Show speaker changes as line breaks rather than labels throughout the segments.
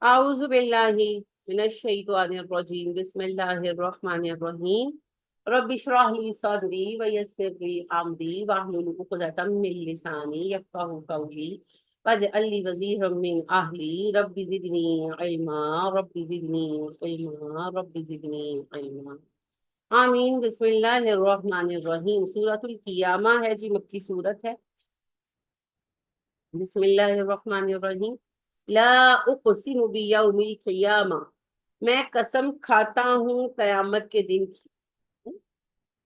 أعوذ بالله من الشيطان الرجيم بسم الله الرحمن الرحيم رب اشرح لي صدري ويسر لي أمري واحلل عقدة من لساني يفقهوا قولي واجعل لي وزيرا من أهلي رب زدني علما رب زدني علما رب زدني علما آمین بسم اللہ الرحمن الرحیم سورۃ القیامہ ہے جی، مکی سورت ہے۔ بسم اللہ الرحمن الرحیم لا اقسم بیوم القیامہ، میں قسم کھاتا ہوں قیامت کے دن کی۔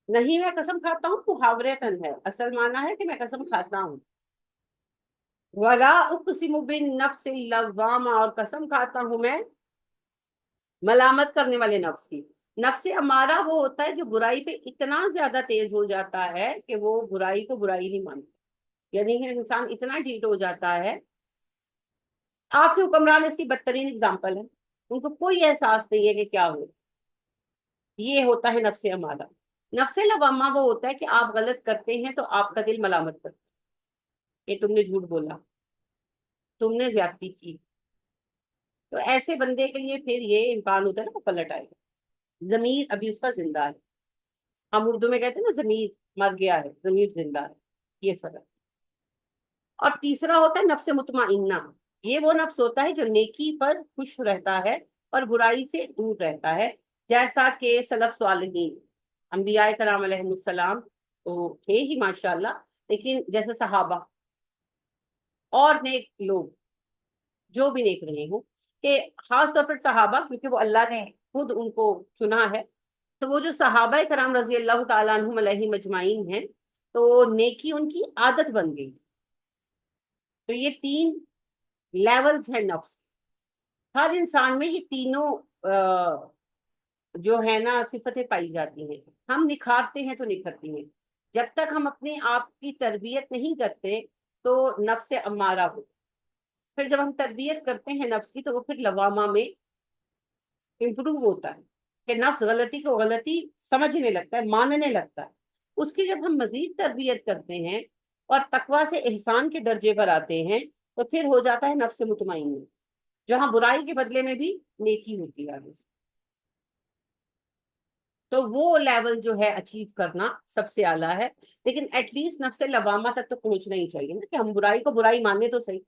نہیں میں قسم کھاتا ہوں محاورتاً ہے، اصل معنی ہے کہ میں قسم کھاتا ہوں۔ ولا اقسم بالنفس اللوامہ، اور قسم کھاتا ہوں میں ملامت کرنے والے نفس کی۔ نفس امارہ وہ ہوتا ہے جو برائی پہ اتنا زیادہ تیز ہو جاتا ہے کہ وہ برائی کو برائی نہیں مانتا، یعنی کہ انسان اتنا ڈھیٹ ہو جاتا ہے۔ آپ کے حکمران اس کی بدترین اگزامپل ہے، ان کو کوئی احساس نہیں ہے کہ کیا ہو۔ یہ ہوتا ہے نفس امارہ۔ نفس لوامہ وہ ہوتا ہے کہ آپ غلط کرتے ہیں تو آپ کا دل ملامت کرتا ہے کہ تم نے جھوٹ بولا، تم نے زیادتی کی۔ تو ایسے بندے کے لیے پھر یہ امکان ہوتا ہے نا وہ پلٹ آئے گا، ضمیر ابھی اس کا زندہ ہے۔ ہم اردو میں کہتے ہیں نا ضمیر مر گیا ہے، ضمیر زندہ ہے، یہ فرق۔ اور تیسرا ہوتا ہے نفس مطمئنہ، یہ وہ نفس ہوتا ہے جو نیکی پر خوش رہتا ہے اور برائی سے دور رہتا ہے، جیسا کہ سلف صالحین انبیاء کرام علیہ السلام تو تھے ہی ماشاءاللہ، لیکن جیسے صحابہ اور نیک لوگ جو بھی نیک رہے ہوں، کہ خاص طور پر صحابہ کیونکہ وہ اللہ نے خود ان کو چنا ہے، تو وہ جو صحابہ کرام رضی اللہ تعالیٰ عنہم علیہ مجمعین ہیں، تو نیکی ان کی عادت بن گئی۔ تو یہ تین لیولز ہیں نفس، ہر انسان میں یہ تینوں جو ہے نا صفتیں پائی جاتی ہیں۔ ہم نکھارتے ہیں تو نکھرتی ہیں، جب تک ہم اپنے آپ کی تربیت نہیں کرتے تو نفس امارہ ہو، پھر جب ہم تربیت کرتے ہیں نفس کی تو وہ پھر لوامہ میں امپروو ہوتا ہے کہ نفس غلطی کو غلطی سمجھنے لگتا ہے، ماننے لگتا ہے۔ اس کی جب ہم مزید تربیت کرتے ہیں اور تقویٰ سے احسان کے درجے پر آتے ہیں تو پھر ہو جاتا ہے نفس مطمئن، جہاں برائی کے بدلے میں بھی نیکی ہوتی ہے آگے سے۔ تو وہ لیول جو ہے اچیو کرنا سب سے اعلیٰ ہے، لیکن ایٹ لیسٹ نفس لوامہ تک تو پہنچنا ہی چاہیے نا، کہ ہم برائی کو برائی ماننے تو صحیح،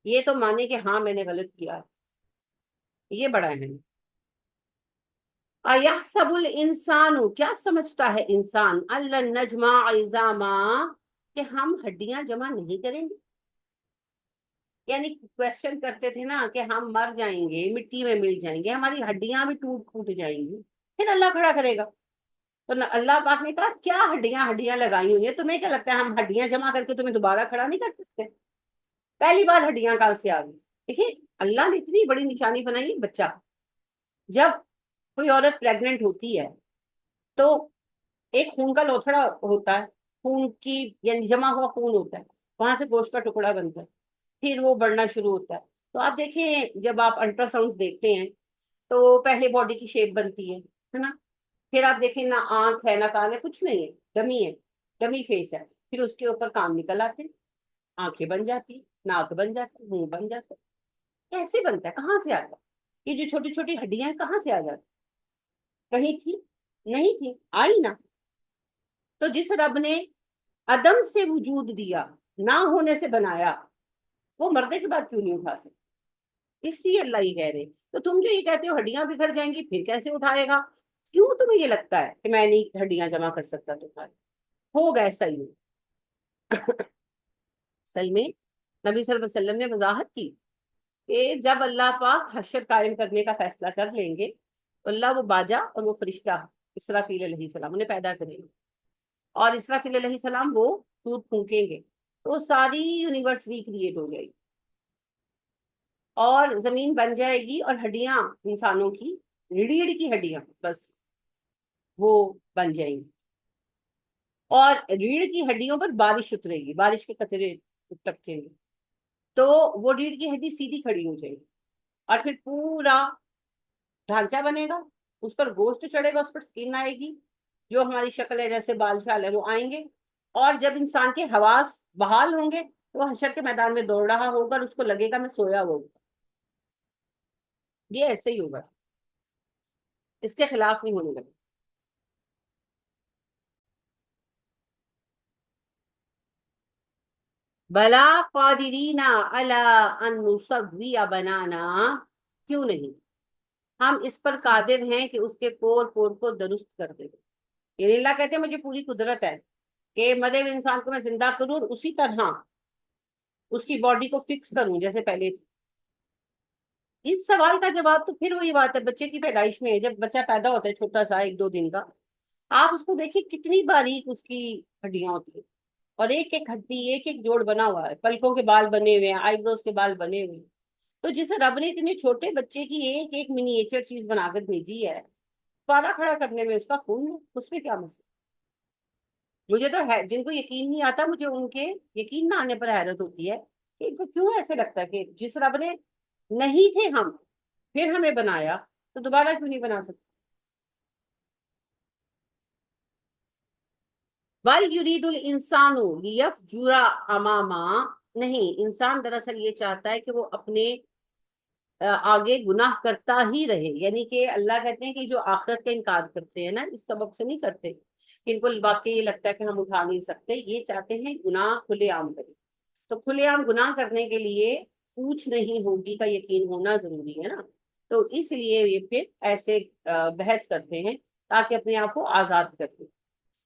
یہ تو مانے کہ ہاں میں نے غلط کیا، یہ بڑا ہے۔ اَيَحْسَبُ الْإِنسَانُ، کیا سمجھتا ہے انسان، أَلَّن نَجْمَعَ عِظَامًا، کہ ہم ہڈیاں جمع نہیں کریں گے۔ یعنی کوشچن کرتے تھے نا کہ ہم مر جائیں گے، مٹی میں مل جائیں گے، ہماری ہڈیاں بھی ٹوٹ پھوٹ جائیں گی، پھر اللہ کھڑا کرے گا۔ تو اللہ پاک نے کہا کیا ہڈیاں ہڈیاں لگائی ہوئی ہیں، تمہیں کیا لگتا ہے ہم ہڈیاں جمع کر کے تمہیں دوبارہ کھڑا نہیں کر سکتے؟ پہلی بار ہڈیاں کہاں سے آ گئی؟ دیکھیے اللہ نے اتنی بڑی نشانی بنائی ہے، بچہ جب کوئی عورت پریگننٹ ہوتی ہے تو ایک خون کا لوتھڑا ہوتا ہے، خون کی یعنی جمع ہوا خون ہوتا ہے، وہاں سے گوشت کا ٹکڑا بنتا ہے، پھر وہ بڑھنا شروع ہوتا ہے۔ تو آپ دیکھیں جب آپ الٹرا ساؤنڈ دیکھتے ہیں تو پہلے باڈی کی شیپ بنتی ہے نا، پھر آپ دیکھیں نہ آنکھ ہے نہ کان ہے، کچھ نہیں ہے، ڈمی ہے، ڈمی فیس ہے، پھر اس کے اوپر کان نکل آتے ہیں، آنکھیں بن جاتی، ناک بن جاتا، منہ بن جاتا۔ کیسے بنتا ہے، کہاں سے آتا ہے؟ یہ جو چھوٹی چھوٹی ہڈیاں ہیں کہاں سے آ جاتی؟ کہیں تھی نہیں تھی، آئی نا۔ تو جس رب نے عدم سے وجود دیا، نہ ہونے سے بنایا، وہ مردے کے بعد کیوں نہیں اٹھا سکتے؟ اس لیے اللہ ہی کہہ رہے تو تم جو یہ کہتے ہو ہڈیاں بگڑ جائیں گی پھر کیسے اٹھائے گا، کیوں تمہیں یہ لگتا ہے کہ میں نہیں ہڈیاں جمع کر سکتا تمہاری؟ ہوگا ایسا ہی۔ اصل میں نبی صلی اللہ علیہ وسلم نے وضاحت کی کہ جب اللہ پاک حشر قائم کرنے کا فیصلہ کر لیں گے تو اللہ وہ باجا اور وہ فرشتہ اسرافیل علیہ السلام انہیں پیدا کریں گے، اور اسرافیل علیہ السلام وہ سور پھونکیں گے تو ساری یونیورس ریکریٹ ہو جائے گی اور زمین بن جائے گی، اور ہڈیاں انسانوں کی ریڑھ کی ہڈیاں بس وہ بن جائیں گی، اور ریڑھ کی ہڈیوں پر بارش اترے گی، بارش کے قطرے ٹپکیں گے، تو وہ ریڑھ کی ہڈی سیدھی کھڑی ہو جائے گی، اور پھر پورا ڈھانچہ بنے گا، اس پر گوشت چڑھے گا، اس پر سکن آئے گی، جو ہماری شکل ہے جیسے بال شال ہے وہ آئیں گے، اور جب انسان کے حواس بحال ہوں گے تو وہ حشر کے میدان میں دوڑ رہا ہوگا اور اس کو لگے گا میں سویا ہوا ہوں۔ یہ ایسے ہی ہوگا، اس کے خلاف نہیں ہونے لگا. بلا قادرین علی ان نسوی بنانا، کیوں نہیں، ہم اس پر قادر ہیں کہ اس کے پور پور کو درست کر دیں. یعنی اللہ کہتے ہیں مجھے پوری قدرت ہے کہ مرے ہوئے انسان کو میں زندہ کروں اور اسی طرح اس کی باڈی کو فکس کروں جیسے پہلے تھی. اس سوال کا جواب تو پھر وہی بات ہے بچے کی پیدائش میں ہے. جب بچہ پیدا ہوتا ہے چھوٹا سا 1-2 دن کا، آپ اس کو دیکھیے کتنی باریک اس کی ہڈیاں ہوتی ہیں، اور ایک ایک ہڈی ایک ایک جوڑ بنا ہوا ہے، پلکوں کے بال بنے ہوئے ہیں، آئی بروز کے بال بنے ہوئے ہیں. تو جسے رب نے اتنے چھوٹے بچے کی ایک ایک منیچر چیز بنا کر بھیجی ہے، پارا کھڑا کرنے میں اس کا خون ہے، اس میں کیا مسئلہ. مجھے تو ہے جن کو یقین نہیں آتا، مجھے ان کے یقین نہ آنے پر حیرت ہوتی ہے کہ ان کو کیوں ایسے لگتا ہے کہ جس رب نے نہیں تھے ہم پھر ہمیں بنایا تو دوبارہ کیوں نہیں بنا سکتے. بل یرید الانسان لیفجر اماما، نہیں، انسان دراصل یہ چاہتا ہے کہ وہ اپنے آگے گناہ کرتا ہی رہے. یعنی کہ اللہ کہتے ہیں کہ جو آخرت کا انکار کرتے ہیں نا، اس سبب سے نہیں کرتے کہ ان کو واقعی یہ لگتا ہے کہ ہم اٹھا نہیں سکتے، یہ چاہتے ہیں گناہ کھلے عام کریں. تو کھلے عام گناہ کرنے کے لیے پوچھ نہیں ہوگی کا یقین ہونا ضروری ہے نا. تو اس لیے یہ پھر ایسے بحث کرتے ہیں تاکہ اپنے آپ کو آزاد کر دیں.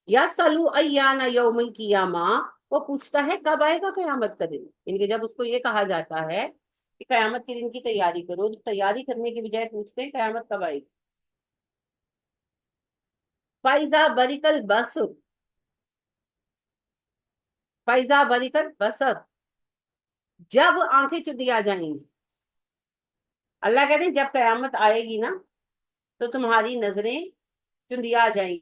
یا سلو ایان یوم القیامہ، وہ پوچھتا ہے کب آئے گا قیامت کا دن. یعنی کہ جب اس کو یہ کہا جاتا ہے کہ قیامت کے دن کی تیاری کرو، تو تیاری کرنے کے بجائے پوچھتے ہیں قیامت کب آئے گی. فائزہ بریکل بسر، فائزہ بریکل بسر، جب آنکھیں چدی آ جائیں گی. اللہ کہتے ہیں جب قیامت آئے گی نا تو تمہاری نظریں چندیا آ جائیں گی.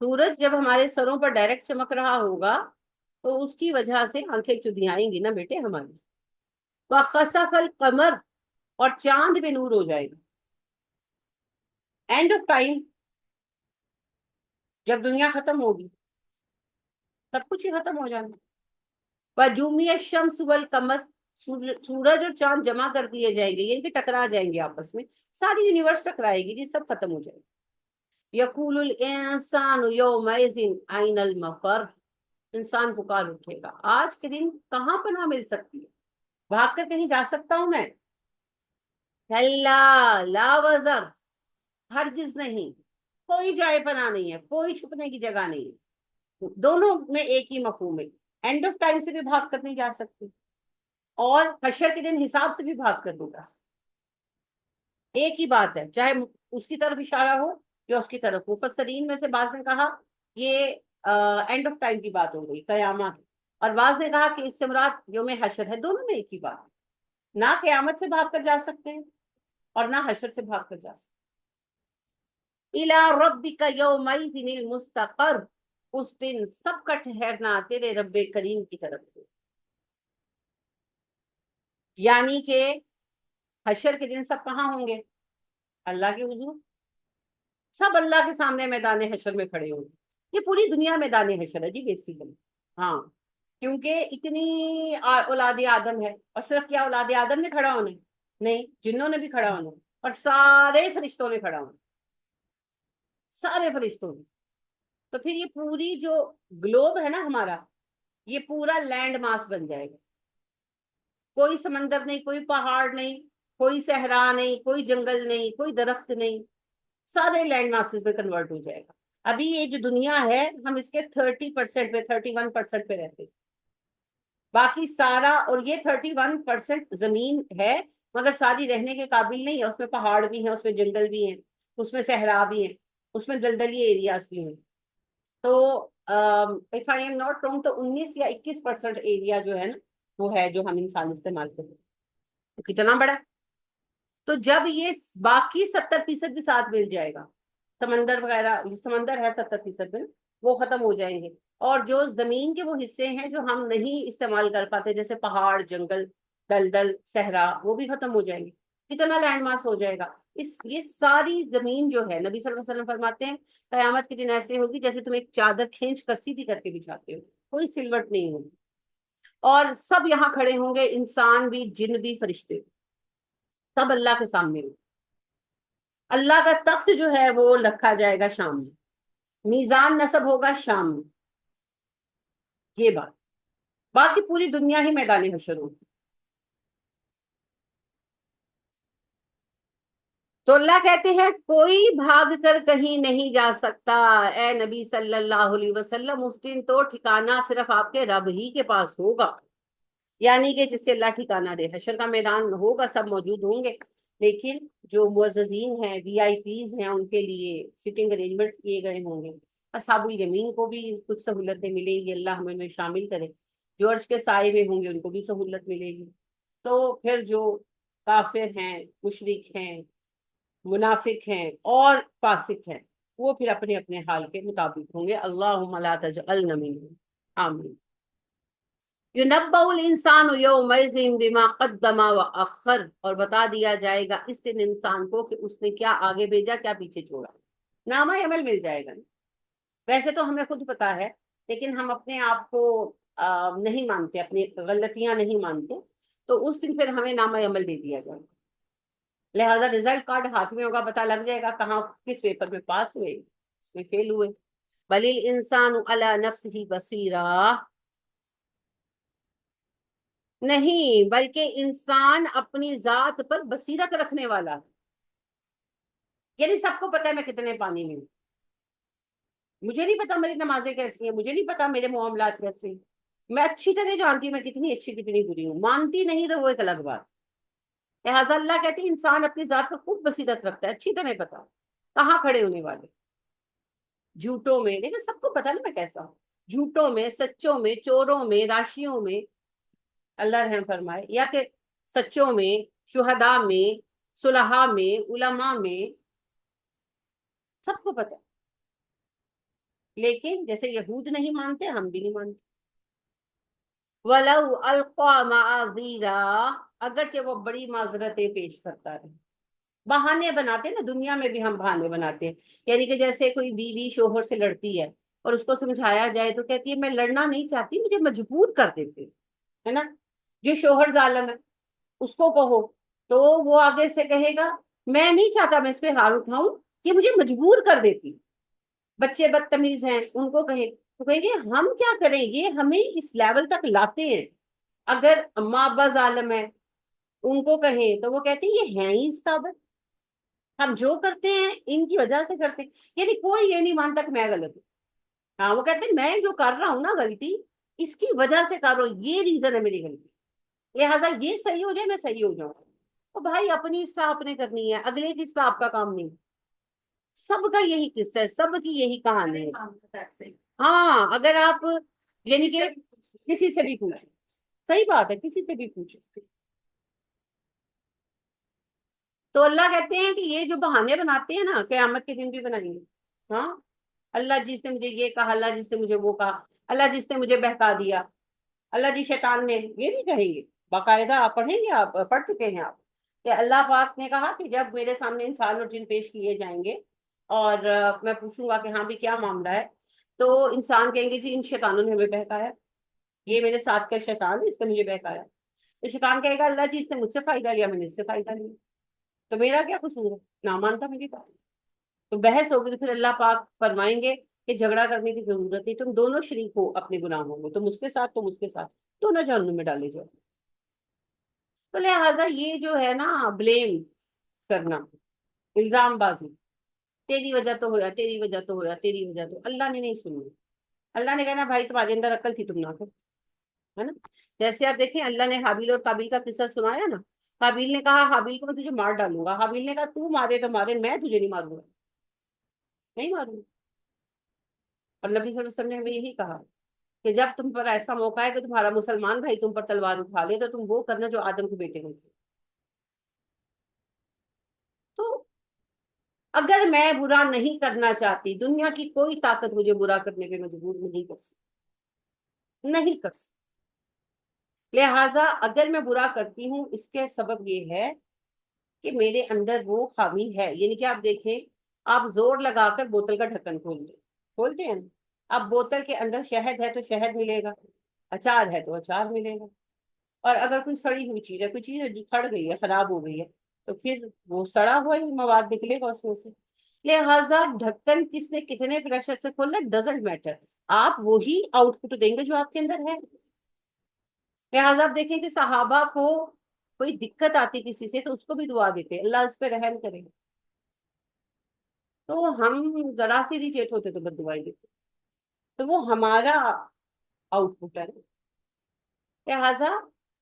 سورج جب ہمارے سروں پر ڈائریکٹ چمک رہا ہوگا تو اس کی وجہ سے آنکھیں چدیائیں گی نا بیٹے ہماری. وَخَسَفَ الْقَمَرُ، اور چاند بے نور ہو جائے گا. اینڈ آف ٹائم، جب دنیا ختم ہوگی سب کچھ ہی ختم ہو جانا. وَجُمِعَ الشَّمْسُ وَالْقَمَرُ، سورج اور چاند جمع کر دیے جائیں گے، یعنی کہ ٹکرا جائیں گے آپس میں، ساری یونیورس ٹکرائے گی جی، سب ختم ہو جائے گا. یقول الانسان یومئذ این المفر، انسان پکار اٹھے گا آج کے دن کہاں پناہ مل سکتی ہے، بھاگ کر کہیں جا سکتا ہوں میں. کلا لا وزر، ہرگز نہیں، کوئی جائے پناہ نہیں ہے، کوئی چھپنے کی جگہ نہیں ہے. دونوں میں ایک ہی مفہوم ہے. اینڈ آف ٹائم سے بھی بھاگ کر نہیں جا سکتی، اور حشر کے دن حساب سے بھی بھاگ کر نہیں جا سکتی. ایک ہی بات ہے، چاہے اس کی طرف اشارہ ہو یا اس کی طرف. مفسرین میں سے بعض نے کہا یہ اینڈ آف ٹائم کی بات ہو گئی، قیامت، اور بعض نے کہا کہ اس سے مراد یوم حشر ہے. دونوں میں ایک ہی بات ہے، نہ قیامت سے بھاگ کر جا سکتے ہیں اور نہ حشر سے بھاگ کر جا سکتے. الی ربک یومئذ المستقر، اس دن سب کا ٹھہرنا تیرے رب کریم کی طرف سے. یعنی کہ حشر کے دن سب کہاں ہوں گے؟ اللہ کے حضور، سب اللہ کے سامنے میدان حشر میں کھڑے ہوں گے. یہ پوری دنیا میدان حشر ہے جی بیسیکلی. ہاں، کیونکہ اتنی اولاد آدم ہے، اور صرف کیا اولاد آدم نے کھڑا ہونا ہے؟ نہیں، جنوں نے بھی کھڑا ہونا ہے، اور سارے فرشتوں نے کھڑا ہونا، سارے فرشتوں نے. تو پھر یہ پوری جو گلوب ہے نا ہمارا، یہ پورا لینڈ ماس بن جائے گا. کوئی سمندر نہیں، کوئی پہاڑ نہیں، کوئی صحرا نہیں، کوئی جنگل نہیں، کوئی درخت نہیں، سارے لینڈ ماسز میں کنورٹ ہو جائے گا. ابھی یہ جو دنیا ہے ہم اس کے 30% پہ 31% پہ رہتے، باقی سارا، اور یہ 31% زمین ہے مگر ساری رہنے کے قابل نہیں ہے. اس میں پہاڑ بھی ہیں، اس میں جنگل بھی ہیں، اس میں صحرا بھی ہیں، اس میں دلدلی ایریاز بھی ہیں. تو if I am not wrong تو 19 یا 21% ایریا جو ہے نا وہ ہے جو ہم انسان استعمال کرتے ہیں. تو کتنا بڑا. تو جب یہ باقی 70% بھی ساتھ مل جائے گا، سمندر وغیرہ، سمندر ہے 70% میں، وہ ختم ہو جائیں گے. اور جو زمین کے وہ حصے ہیں جو ہم نہیں استعمال کر پاتے جیسے پہاڑ، جنگل، دلدل، صحرا، وہ بھی ختم ہو جائیں گے. کتنا لینڈ ماس ہو جائے گا. یہ ساری زمین جو ہے، نبی صلی اللہ علیہ وسلم فرماتے ہیں قیامت کے دن ایسے ہوگی جیسے تم ایک چادر کھینچ کر سیدھی کر کے بچھاتے ہو، کوئی سلوٹ نہیں ہوگی. اور سب یہاں کھڑے ہوں گے، انسان بھی، جن بھی، فرشتے. سب اللہ کے سامنے ہوگا۔ اللہ کا تخت جو ہے وہ رکھا جائے گا شام میں، میزان نصب ہوگا شام میں، یہ بات، باقی پوری دنیا ہی میدان حشر ہوگی۔ تو اللہ کہتے ہیں کوئی بھاگ کر کہیں نہیں جا سکتا، اے نبی صلی اللہ علیہ وسلم، اس دن تو ٹھکانہ صرف آپ کے رب ہی کے پاس ہوگا، یعنی کہ جس سے اللہ ٹھکانہ دے۔ حشر کا میدان ہوگا، سب موجود ہوں گے، لیکن جو معززین ہیں، وی آئی پیز ہیں، ان کے لیے سٹنگ ارینجمنٹ کیے گئے ہوں گے۔ اصحاب الیمین کو بھی کچھ سہولتیں ملیں گی، اللہ ہمیں شامل کرے۔ جو عرش کے سائے میں ہوں گے ان کو بھی سہولت ملے گی۔ تو پھر جو کافر ہیں، مشرک ہیں، منافق ہیں اور فاسق ہیں، وہ پھر اپنے اپنے حال کے مطابق ہوں گے۔ اللہم لا تجعلنا منہم، آمین۔ یُنَبَّأُ الْإِنسَانُ يَوْمَئِذٍ بِمَا قَدَّمَ وَأَخَّرَ، اور بتا دیا جائے گا اس دن انسان کو کہ اس نے کیا آگے بھیجا، کیا پیچھے چھوڑا۔ نامہ عمل مل جائے گا۔ ویسے تو ہمیں خود پتا ہے، لیکن ہم اپنے آپ کو نہیں مانتے، اپنی غلطیاں نہیں مانتے، تو اس دن پھر ہمیں نامہ عمل دے دیا جائے گا۔ لہٰذا رزلٹ کارڈ ہاتھ میں ہوگا، پتا لگ جائے گا کہاں کس پیپر میں پاس ہوئے، اس میں فیل ہوئے۔ بل الانسان علی نفسہ بصیرہ، نہیں بلکہ انسان اپنی ذات پر بصیرت رکھنے والا ہے۔ یعنی سب کو پتا ہے میں کتنے پانی میں ہوں، مجھے نہیں پتا میری نمازیں کیسی ہیں، مجھے نہیں پتا میرے معاملات کیسے ہیں، میں اچھی طرح جانتی ہوں میں کتنی اچھی کتنی بری ہوں، مانتی نہیں تو وہ ایک الگ بات۔ لہٰذا اللہ کہتے ہیں انسان اپنی ذات پر خوب بصیرت رکھتا ہے، اچھی طرح پتا کہاں کھڑے ہونے والے، جھوٹوں میں، لیکن سب کو پتا نا میں کیسا ہوں، جھوٹوں میں، سچوں میں، چوروں میں، راشیوں میں، اللہ رحم فرمائے، یا کہ سچوں میں، شہداء میں، صلحاء میں، علماء میں، سب کو پتا۔ لیکن جیسے یہود نہیں مانتے، ہم بھی نہیں مانتے۔ وَلَوْ أَلْقَى مَعَاذِيرًا، اگرچہ وہ بڑی معذرتیں پیش کرتا رہے، بہانے بناتے نا، دنیا میں بھی ہم بہانے بناتے ہیں، یعنی کہ جیسے کوئی بیوی شوہر سے لڑتی ہے اور اس کو سمجھایا جائے تو کہتی ہے میں لڑنا نہیں چاہتی، مجھے مجبور کر دیتے، ہے نا۔ جو شوہر ظالم ہے اس کو کہو تو وہ آگے سے کہے گا میں نہیں چاہتا میں اس پہ ہار اٹھاؤں، یہ مجھے مجبور کر دیتی۔ بچے بدتمیز ہیں ان کو کہیں تو کہیں گے ہم کیا کریں، یہ ہمیں اس لیول تک لاتے ہیں۔ اگر ماں ابا ظالم ہے ان کو کہیں تو وہ کہتے ہیں یہ ہیں ہی اس قابل، ہم جو کرتے ہیں ان کی وجہ سے کرتے ہیں، یعنی کوئی یہ نہیں مانتا کہ میں غلط ہوں۔ ہاں وہ کہتے ہیں میں جو کر رہا ہوں نا غلطی، اس کی وجہ سے کر رہا ہوں، یہ ریزن ہے میری غلطی، لہٰذا یہ صحیح ہو جائے میں صحیح ہو جاؤں۔ تو بھائی اپنی اصلاح اپنے کرنی ہے، اگلے کی اصلاح آپ کا کام نہیں۔ سب کا یہی قصہ ہے، سب کی یہی کہانی ہے۔ ہاں اگر آپ یعنی کہ کسی سے بھی پوچھو، صحیح بات ہے، کسی سے بھی پوچھو۔ تو اللہ کہتے ہیں کہ یہ جو بہانے بناتے ہیں نا قیامت کے دن بھی بنائیں گے۔ ہاں اللہ جس نے مجھے یہ کہا، اللہ جس نے مجھے وہ کہا، اللہ جس نے مجھے بہکا دیا، اللہ جی شیطان نے، یہ نہیں کہیں گے باقاعدہ، آپ پڑھیں گے، آپ پڑھ چکے ہیں آپ کہ اللہ پاک نے کہا کہ جب میرے سامنے انسان اور جن پیش کیے جائیں گے اور میں پوچھوں گا کہ ہاں بھی کیا معاملہ ہے، تو انسان کہیں گے جی ان شیطانوں نے ہمیں بہکایا، یہ میرے ساتھ کا شیطان اس نے مجھے بہکایا۔ تو شیطان کہے گا اللہ جی اس نے مجھ سے فائدہ لیا، میں نے اس سے فائدہ لیا، تو میرا کیا قصور ہے، نہ مانتا میری بات۔ تو بحث ہوگی تو پھر اللہ پاک فرمائیں گے کہ جھگڑا کرنے کی ضرورت نہیں، تم دونوں شریک ہو اپنے گناہوں میں، تم اس کے ساتھ تم اس کے ساتھ، دونوں جہنم میں ڈالے جاؤ۔ تو لہٰذا یہ جو ہے نا بلیم کرنا، الزام بازی، تیری وجہ تو ہوا، تیری وجہ تو ہوا، تیری وجہ تو، اللہ نے نہیں سنی۔ اللہ نے کہنا بھائی تمہارے اندر عقل تھی تم نہ کرو، ہے نا۔ جیسے آپ دیکھیں اللہ نے حابیل اور قابیل کا قصہ سنایا نا، قابیل نے کہا حابیل کو میں تجھے مار ڈالوں گا، حابیل نے کہا تو مارے تو مارے، میں تجھے نہیں ماروں گا، نہیں ماروں گا۔ اور نبی صلی اللہ علیہ وسلم نے ہمیں یہی کہا کہ جب تم پر ایسا موقع ہے کہ تمہارا مسلمان بھائی تم پر تلوار اٹھا لے تو تم وہ کرنا جو آدم کے بیٹے کو کیا۔ تو اگر میں برا نہیں کرنا چاہتی، دنیا کی کوئی طاقت مجھے برا کرنے پہ مجبور نہیں کر سکتی، نہیں کر سکتی۔ لہٰذا اگر میں برا کرتی ہوں اس کے سبب یہ ہے کہ میرے اندر وہ خامی ہے، یعنی کہ آپ دیکھیں، آپ زور لگا کر بوتل کا ڈھکن کھولتے ہیں، اب بوتل کے اندر شہد ہے تو شہد ملے گا، اچار ہے تو اچار ملے گا، اور اگر کوئی سڑی ہوئی چیز ہے، کوئی چیز ہے جو سڑ گئی ہے، خراب ہو گئی ہے، تو پھر وہ سڑا ہوا ہی مواد نکلے گا اس میں سے. لہٰذا ڈھکن کس نے کتنے پریشر سے کھولنا ڈزنٹ میٹر, آپ وہی آؤٹ پٹ دیں گے جو آپ کے اندر ہے. لہٰذا آپ دیکھیں کہ صحابہ کو کوئی دقت آتی کسی سے تو اس کو بھی دعا دیتے اللہ اس پہ رحم کرے, تو ہم ذرا سی ریجیٹ ہوتے تو بد دعائی دیتے, تو وہ ہمارا آؤٹ پٹ ہے. لہٰذا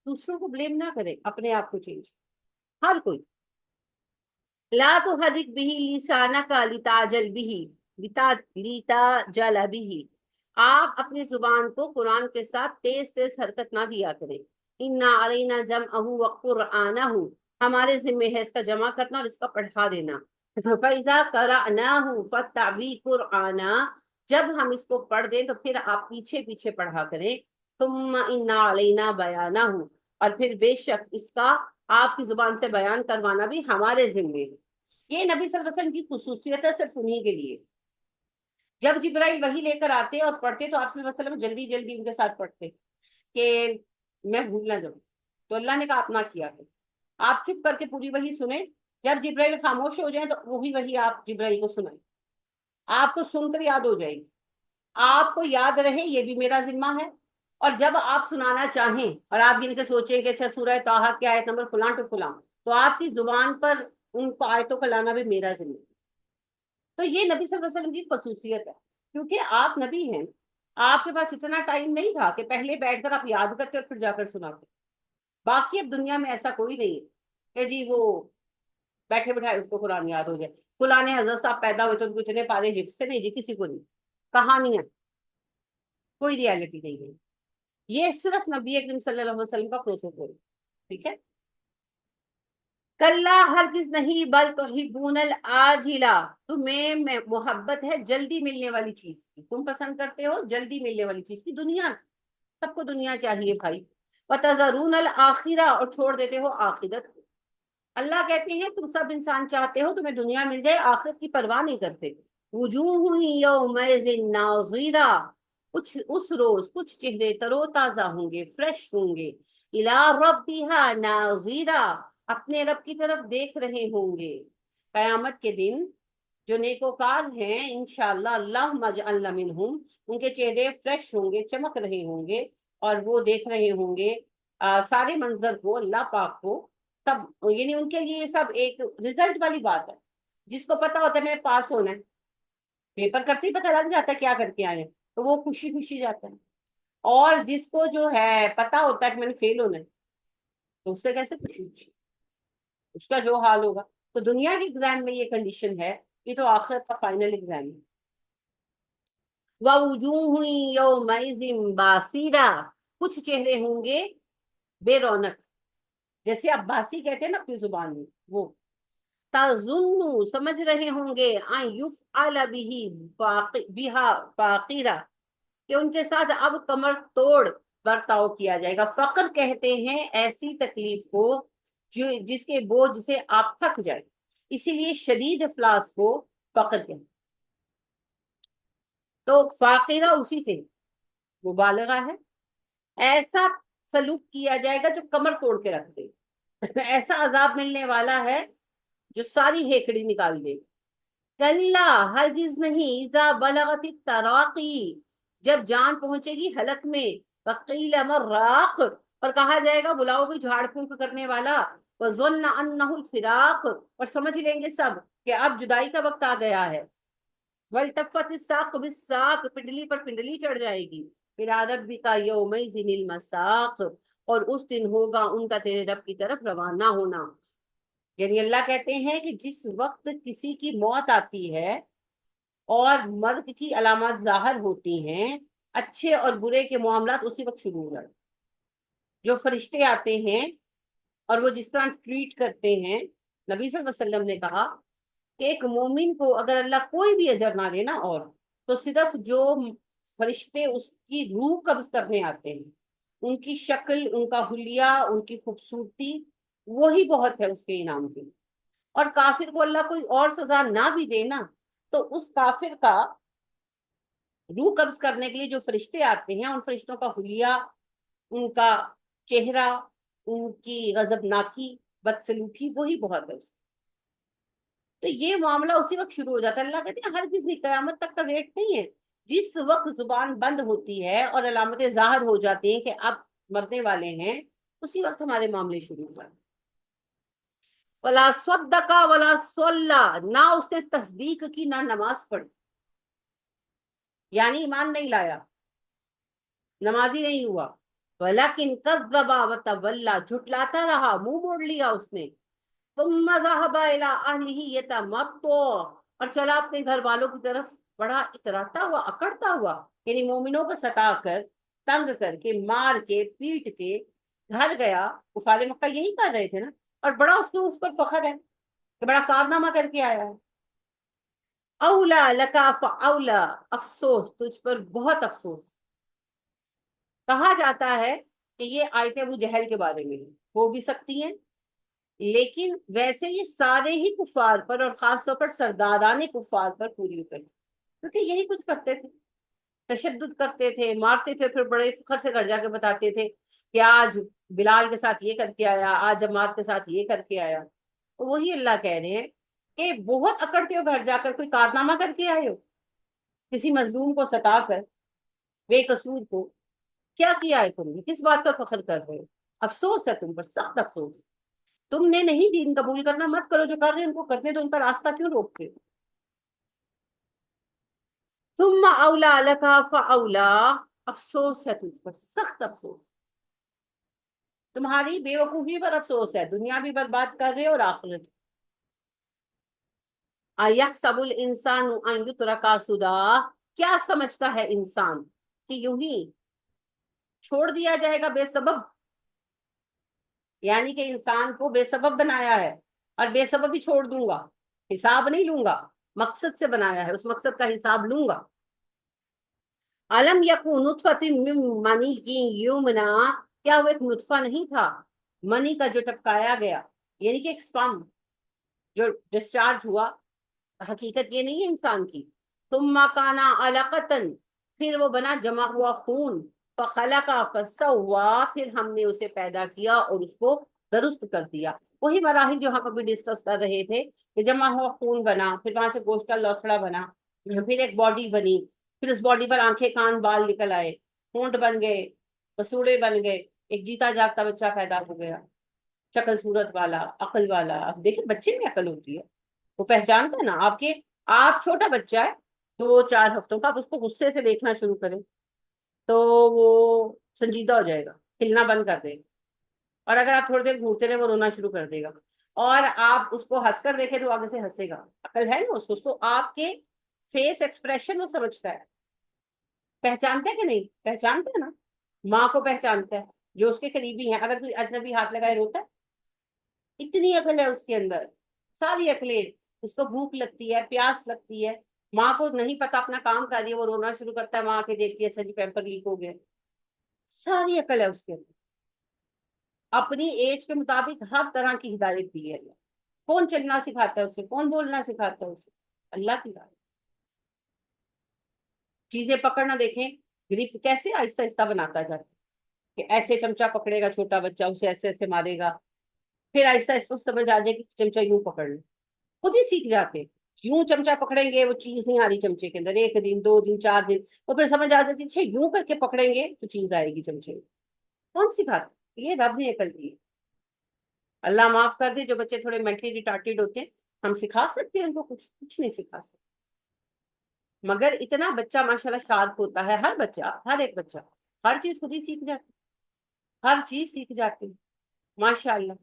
دوسروں کو بلیم نہ کرے, اپنے آپ کو چینج ہر کوئی. لا تحرک به لسانک لتعجل به لتعجل به, آپ اپنی زبان کو قرآن کے ساتھ تیز تیز حرکت نہ دیا کریں. انا علینا جمعہ وقرآنہ, ہمارے ذمہ ہے اس کا جمع کرنا اور اس کا پڑھا دینا. فَإِذَا قَرَأْنَاهُ فَاتَّبِعْ قُرْآنَا, جب ہم اس کو پڑھ دیں تو پھر آپ پیچھے پیچھے پڑھا کریں. ثُمَّ إِنَّ عَلَيْنَا بَيَانَهُ, اور پھر بے شک اس کا آپ کی زبان سے بیان کروانا بھی ہمارے ذمے ہے. یہ نبی صلی اللہ علیہ وسلم کی خصوصیت ہے صرف انہیں کے لیے. جب جبرائیل وحی لے کر آتے اور پڑھتے تو آپ صلی اللہ علیہ وسلم جلدی جلدی ان کے ساتھ پڑھتے کہ میں بھول نہ جاؤں. تو اللہ نے کہا آپ نہ کیا کریں, آپ چپ کر کے پوری وحی سنیں, جب جبرائیل خاموش ہو جائیں تو وہی وحی آپ جبرائیل کو سنائیں, آپ کو سن کر یاد ہو جائے گی, آپ کو یاد رہے یہ بھی میرا ذمہ ہے. اور جب آپ سنانا چاہیں اور آپ گن کے سوچیں کہ اچھا سورہ طٰہٰ کی آیت نمبر فلاں ٹو فلاں, تو آپ کی زبان پر ان کو آیتوں کا لانا بھی میرا ذمہ ہے. تو یہ نبی صلی اللہ علیہ وسلم کی خصوصیت ہے, کیونکہ آپ نبی ہیں, آپ کے پاس اتنا ٹائم نہیں تھا کہ پہلے بیٹھ کر آپ یاد کرتے اور پھر جا کر سناتے. باقی اب دنیا میں ایسا کوئی نہیں ہے کہ جی وہ بیٹھے بٹھائے اس کو قرآن یاد ہو جائے. فلاں حضرت صاحب پیدا ہوئے تو ان کو اتنے پارے حفظ سے نہیں جی, کسی کو نہیں, کہانیاں, کوئی ریالٹی نہیں ہے. یہ صرف نبی اکرم صلی اللہ علیہ وسلم کا پروٹوکول. ٹھیک ہے, کلا ہرگز نہیں, بل تحبون العاجلہ, تمہیں محبت ہے جلدی ملنے والی چیز کی, تم پسند کرتے ہو جلدی ملنے والی چیز کی, دنیا, سب کو دنیا چاہیے بھائی. وتذرون الآخرہ, اور چھوڑ دیتے ہو آخرت. اللہ کہتے ہیں تم سب انسان چاہتے ہو تمہیں دنیا مل جائے, آخرت کی پرواہ نہیں کرتے. وجوہ یومئذ ناظرہ, کچھ اس روز کچھ چہرے ترو تازہ ہوں گے, فریش ہوں گے. الی ربہا ناظرہ, اپنے رب کی طرف دیکھ رہے ہوں گے. قیامت کے دن جو نیکوکار ہیں انشاءاللہ اللہم اجعلنا منہم, ان کے چہرے فریش ہوں گے, چمک رہے ہوں گے, اور وہ دیکھ رہے ہوں گے سارے منظر کو, اللہ پاک کو. سب یعنی ان کے لیے سب ایک رزلٹ والی بات ہے. جس کو پتا ہوتا ہے میں پاس ہونا ہے, پیپر کرتے ہی پتہ لگ جاتا ہے کیا کر کے آئے, تو وہ خوشی خوشی جاتا ہے. اور جس کو جو ہے پتا ہوتا ہے کہ میں نے فیل ہونا ہے, تو اس سے کیسے خوشی ہوگی, اس کا جو حال ہوگا. تو دنیا کے ایگزام میں یہ کنڈیشن ہے, یہ تو آخرت کا فائنل ایگزام ہے. وَوُجُوهٌ يَوْمَئِذٍ بَاسِرَةٌ, کچھ چہرے ہوں گے بے رونق, جیسے آپ باسی کہتے ہیں نا اپنی زبان میں, وہ تَظُنُّ, سمجھ رہے ہوں گے, أَن يُفْعَلَ بِهَا فَاقِرَةٌ, کہ ان کے ساتھ اب کمر توڑ برتاؤ کیا جائے گا. فقر کہتے ہیں ایسی تکلیف کو جس کے بوجھ سے آپ تھک جائیں, اسی لیے شدید افلاس کو فقر کہتے ہیں. تو فاقرہ اسی سے مبالغہ ہے, ایسا سلوک کیا جائے گا جو کمر توڑ کے رکھ دے. ایسا عذاب ملنے والا ہے جو ساری ہیکڑی نکال دے. کلا, ہرگز نہیں, اذا بلغت التراقی, جب جان پہنچے گی حلق میں. وقیل من راق, اور کہا جائے گا بلاؤ کوئی جھاڑ پھونک کرنے والا. وظن انہ الفراق, اور سمجھ لیں گے سب کہ اب جدائی کا وقت آ گیا ہے. والتفت الساق بالساق, پنڈلی پر پنڈلی چڑھ جائے گی. الى ربک یومئذ المساق, اور اس دن ہوگا ان کا تیرے رب کی طرف روانہ ہونا. یعنی اللہ کہتے ہیں کہ جس وقت کسی کی موت آتی ہے اور مرگ کی علامات ظاہر ہوتی ہیں, اچھے اور برے کے معاملات اسی وقت شروع ہو جاتے. جو فرشتے آتے ہیں اور وہ جس طرح ٹریٹ کرتے ہیں, نبی صلی اللہ علیہ وسلم نے کہا کہ ایک مومن کو اگر اللہ کوئی بھی اجر نہ دے نا, اور تو صرف جو فرشتے اس کی روح قبض کرنے آتے ہیں, ان کی شکل, ان کا حلیہ, ان کی خوبصورتی, وہی بہت ہے اس کے انعام کے. اور کافر کو اللہ کوئی اور سزا نہ بھی دے نا, تو اس کافر کا روح قبض کرنے کے لیے جو فرشتے آتے ہیں, ان فرشتوں کا حلیہ, ان کا چہرہ, ان کی غضبناکی بدسلوکی وہی بہت ہے اس کی۔ تو یہ معاملہ اسی وقت شروع ہو جاتا ہے۔ اللہ کہتے ہیں ہر کسی قیامت تک کا ویٹ نہیں ہے، جس وقت زبان بند ہوتی ہے اور علامتیں ظاہر ہو جاتی ہیں کہ اب مرنے والے ہیں، اسی وقت ہمارے معاملے شروع ہو جاتے ہیں۔ ولا صدق ولا صلی، نہ اس نے تصدیق کی نہ نماز پڑھی، یعنی ایمان نہیں لایا، نمازی نہیں ہوا۔ ولیکن کذب وتولی، جھٹلاتا رہا، منہ موڑ لیا اس نے۔ ثم ذهب الى اهله يتمطى، اور چلا اپنے گھر والوں کی طرف بڑا اتراتا ہوا، اکڑتا ہوا، یعنی مومنوں کو ستا کر، تنگ کر کے، مار کے، پیٹ کے گھر گیا۔ کفار مکہ یہی کر رہے تھے نا، اور بڑا اس پر فخر ہے کہ بڑا کارنامہ کر کے آیا ہے۔ اولا لکا فاولا، افسوس تجھ پر، بہت افسوس۔ کہا جاتا ہے کہ یہ آیتیں ابو جہل کے بارے میں ہو بھی سکتی ہیں، لیکن ویسے یہ سارے ہی کفار پر اور خاص طور پر سرداران کفار پر پوری اتری، کیونکہ یہی کچھ کرتے تھے، تشدد کرتے تھے، مارتے تھے، پھر بڑے فخر سے گھر جا کے بتاتے تھے کہ آج بلال کے ساتھ یہ کر کے آیا، آج جماعت کے ساتھ یہ کر کے آیا۔ تو وہی اللہ کہہ رہے ہیں کہ بہت اکڑتے ہو گھر جا کر، کوئی کارنامہ کر کے آئے ہو، کسی مظلوم کو ستا کر، بے قصور کو، کیا کیا ہے تم نے، کس بات پر فخر کر رہے ہو؟ افسوس ہے تم پر، سخت افسوس۔ تم نے نہیں دین قبول کرنا، مت کرو، جو کر رہے ہیں ان کو کرنے دو، ان کا راستہ کیوں روکتے ہو؟ ثم اولا لکا فاولا، افسوس ہے تجھ پر، سخت افسوس، تمہاری بے وقوفی پر افسوس ہے، دنیا بھی برباد کر رہے ہو اور آخرت۔ ایحسب الانسان ان یترک سدی، کیا سمجھتا ہے انسان کہ یوں ہی چھوڑ دیا جائے گا بے سبب؟ یعنی کہ انسان کو بے سبب بنایا ہے اور بے سبب ہی چھوڑ دوں گا، حساب نہیں لوں گا، مقصد سے بنایا ہے، اس مقصد کا حساب لوں گا۔ علم یکون نطفۃ من منی یمنا، کیا وہ ایک نطفہ نہیں تھا منی کا جو ٹپکایا گیا، یعنی کہ ایک سپرم جو ڈسچارج ہوا، حقیقت یہ نہیں ہے انسان کی۔ ثم کان علقۃ، پھر وہ بنا جمع ہوا خون، فخلق فسوا، پھر ہم نے اسے پیدا کیا اور اس کو درست کر دیا۔ وہی مراحل جو ہم ابھی ڈسکس کر رہے تھے کہ جمع ہوا خون بنا، پھر وہاں سے گوشت کا لوتھڑا بنا، پھر ایک باڈی بنی، پھر اس باڈی پر آنکھیں، کان، بال نکل آئے، ہونٹ بن گئے، پسوڑے بن گئے، ایک جیتا جاگتا بچہ پیدا ہو گیا، شکل صورت والا، عقل والا۔ اب دیکھیں بچے میں عقل ہوتی ہے، وہ پہچانتا ہے نا۔ آپ چھوٹا بچہ ہے 2-4 ہفتوں کا، آپ اس کو غصے سے دیکھنا شروع کریں تو وہ سنجیدہ ہو جائے گا، ہلنا بند کر دے گا، اور اگر آپ تھوڑی دیر گھورتے رہے وہ رونا شروع کر دے گا، اور آپ اس کو ہنس کر دیکھیں تو آگے سے ہنسے گا۔ عقل ہے نا اس کو آپ کے فیس ایکسپریشن وہ سمجھتا ہے، پہچانتا ہے کہ نہیں؟ پہچانتا ہے نا، ماں کو پہچانتا ہے، جو اس کے قریبی ہیں، اگر کوئی اجنبی ہاتھ لگائے روتا ہے، اتنی عقل ہے اس کے اندر، ساری عقلیں۔ اس کو بھوک لگتی ہے، پیاس لگتی ہے، ماں کو نہیں پتا اپنا کام کر رہی ہے، وہ رونا شروع کرتا ہے، ماں کے دیکھتی ہے اچھا جی پیمپر لیک ہو گیا، ساری عقل ہے اس کے اندر۔ اپنی ایج کے مطابق ہر طرح کی ہدایت دی ہے۔ کون چلنا سکھاتا ہے اسے، کون بولنا سکھاتا ہے اسے؟ اللہ کی ذات۔ چیزیں پکڑنا دیکھیں، گریپ کیسے آہستہ آہستہ بناتا جاتا ہے کہ ایسے چمچہ پکڑے گا چھوٹا بچہ، اسے ایسے ایسے مارے گا، پھر آہستہ آہستہ سمجھ آ جائے کہ چمچہ یوں پکڑ لے، خود ہی سیکھ جاتے۔ یوں چمچا پکڑیں گے وہ چیز نہیں آ رہی چمچے کے اندر، 1 دن 2 دن 4 دن، وہ پھر سمجھ آ جاتی ہے یوں کر کے پکڑیں گے تو چیز آئے گی چمچے میں۔ کون سکھاتا؟ یہ رب نے عقل دی ہے۔ اللہ معاف کر دے جو بچے تھوڑے مینٹلی ریٹارڈیڈ ہوتے ہیں، ہم سکھا سکتے ہیں ان کو، کچھ نہیں سکھا سکتے، مگر اتنا بچہ ماشاءاللہ شارپ ہوتا ہے، ہر بچہ، ہر ایک بچہ ہر چیز خود ہی سیکھ جاتا، ہر چیز سیکھ جاتی ماشاءاللہ۔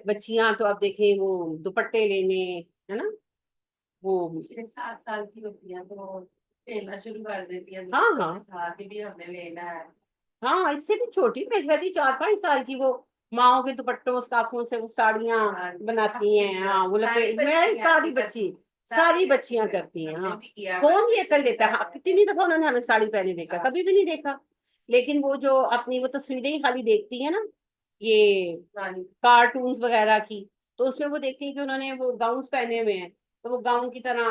بچیاں تو آپ دیکھیں وہ دوپٹے لینے، ہے نا، وہ
7 سال کی ہوتی ہیں تو کھیلنا شروع کر دیتی ہے،
ہاں ہاں
کہ بھی ہم نے لینا ہے۔
ہاں، اس سے بھی چھوٹی، میں کہتی 4-5 سال کی، وہ ماؤں کے دوپٹوں اسکارفوں سے وہ ساڑیاں بناتی ہیں، ہاں وہ ساری بچیاں کرتی ہیں۔ ہاں، کون یہ کر دیتا ہے؟ ہاں، کتنی دفعہ انہوں نے ہمیں ساڑی پہنے دیکھا؟ کبھی بھی نہیں دیکھا۔ لیکن وہ جو اپنی وہ تصویریں ہی خالی دیکھتی ہیں نا، یہ کارٹونز وغیرہ کی، تو اس میں وہ دیکھتی ہیں کہ انہوں نے وہ گاؤنس پہنے ہوئے ہیں، تو وہ گاؤن کی طرح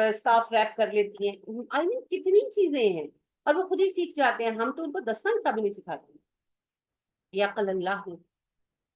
اسکارف ریپ کر لیتی ہیں۔ آئی مین کتنی چیزیں ہیں، اور وہ خود ہی سیکھ جاتے ہیں، ہم تو ان کو 10واں حصہ بھی نہیں سکھاتے۔ یہ عقل اللہ ہے۔